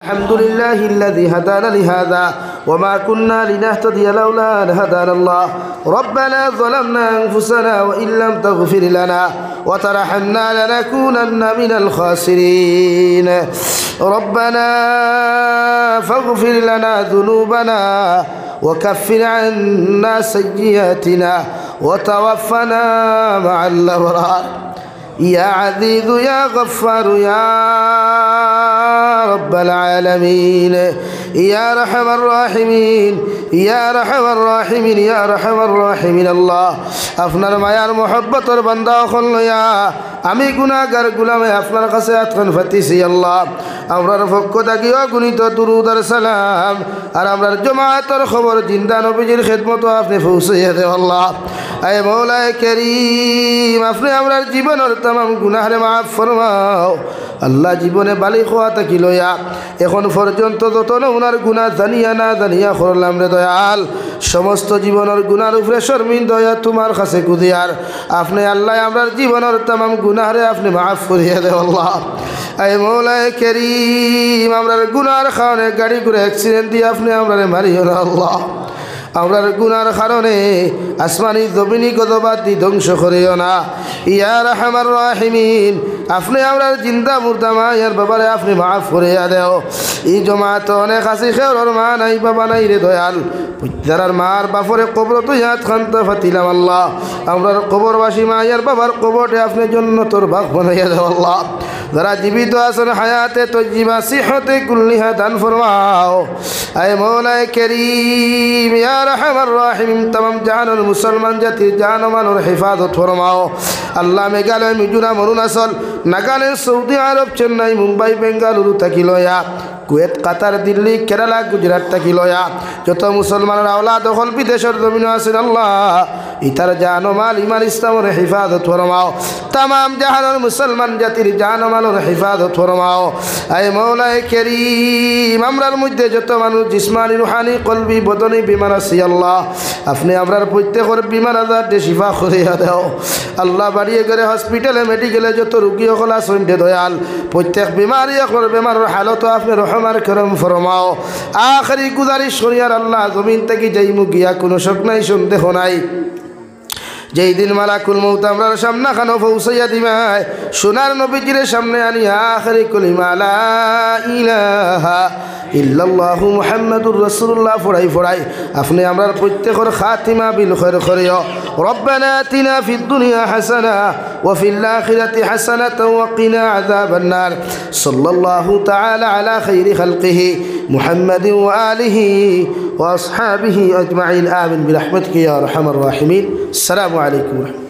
الحمد لله الذي هدانا لهذا وما كنا لنهتدي لولا أن هدانا الله ربنا ظلمنا أنفسنا وإن لم تغفر لنا وترحمنا لنكونن من الخاسرين ربنا فاغفر لنا ذنوبنا وكفر عنا سيئاتنا وتوفنا مع الأبرار يا عزيز يا غفار يا رب العالمين يا أرحم الراحمين يا أرحم الراحمين يا أرحم الراحمين الله আপনার মায়ার মোহব্বতের বান্দা হল ইয়া আমি গুনাহগার গোলামে আপনার কাছে আতখান ফাতিছি আল্লাহ আমরার পক্ষ থেকে অগণিত দুরূদ আর সালাম আর আমরার জামাতের খবর জিন্দা নবীজির খিদমত আপনি পৌঁছাইয়া দেও আল্লাহ আয় মওলায়ে করিম আপনি আমরার জীবনের तमाम গুনাহরে মাফ ফরমাও আল্লাহ জীবনে বালিগ হওয়া থেকে লইয়া এখন পর্যন্ত যত ওনার গুনাহ জানিয়া না জানিয়া করলাম রে দয়াল সমস্ত জীবনের গুনার উপরে শর্মিন্দা হইয়া তোমার কাছে কুদিয়ার আপনি আল্লাহ আমরার জীবনের तमाम গুনাহরে আপনি মাফ করিয়া দেও আল্লাহ আয় মওলায়ে করিম আমরার গুনার কারণে গাড়ি করে অ্যাক্সিডেন্ট দিয়ে আপনি আমরারে মারিও না আল্লাহ আমরার গুনার কারণে আসমানি জমিনি গজবাত দি ধ্বংস করিও না ইয়া রাহমার রাহিমিন আপনি আমরার জিন্দা মুর্দা মায়ের বাবারে আপনি মাফ করিয়া দেও এই জমাত অনেক আসি খেওর মা নাই বাবা নাই রে দয়াল যারার মার বাপরে কবর তো ইয়াদ খান্তা ফাতিলাম আল্লাহ আমরার কবরবাসী মায়ের বাবার কবরটে আপনি জান্নাতের বাগ বানাইয়া দেও আল্লাহ যারা জীবিত আছেন হায়াতে তজ্জিবা সিহতে কুল্লিহা দান ফরমাও আয় মওলায়ে করিম ইয়া রাহমার রাহিম तमाम জাহানুল মুসলমান জাতির জান ও মালের হেফাজত ফরমাও আল্লাহ মেঘালয় মিজোরাম অরুণাচল নাগাল্যান্ড সৌদি আরব চেন্নাই মুম্বাই বেঙ্গালুরু থাকি লয়া কুয়েত কাতার দিল্লি কেরালা গুজরাট থাকি লয়া যত মুসলমানের আওলাদ হল বিদেশের জমিন আছেন আল্লাহ ইতার জান ও মাল ইমান ইসলামের হেফাজত ফরমাও तमाम জাহানুল মুসলমান জাতির জান ও মালের হেফাজত ফরমাও আয় মওলায়ে করিম আমরার মধ্যে যত মানুষ জিসমানি রুহানি কলবি বদনি বিমার আছে আল্লাহ আপনি আমরার প্রত্যেকের বিমার আজারতে শিফা করিয়া দাও আল্লাহ বাড়িয়ে গেলে হসপিটালে মেডিকেলে যত রোগী হল আছেন দয়াল প্রত্যেক বিমারি হল বেমারের হালত আপনি রহমার করম ফরমাও আখরি গুজারিশ করিয়ার আল্লাহ জমিন থেকে যাইমু গিয়া কোনো শক নাই সন্দেহ নাই যেই দিন মালাকুল মউত আমরার সামনে খানো পৌঁছাইয়া দিবাই সোনার নবীজির সামনে আনি আখরি কলিমা লা ইলাহা ইল্লাল্লাহু মুহাম্মাদুর রাসূলুল্লাহ ফড়াই আপনি আমরার প্রত্যেকের খাতিমা বিল খায়র করিও রব্বানা আতিনা ফিদ দুনিয়া হাসানা ওয়া ফিল আখিরাতি হাসানাতাও ওয়া কিনা আযাবান নার সাল্লাল্লাহু তাআলা আলা খাইরি খালকিহি মুহাম্মাদিন ওয়া আলিহি ওয়া আসহাবিহি আজমাইন আমিন বিরহমাতিকা ইয়া আরহামার রাহিমিন আসসালামু আলাইকুম।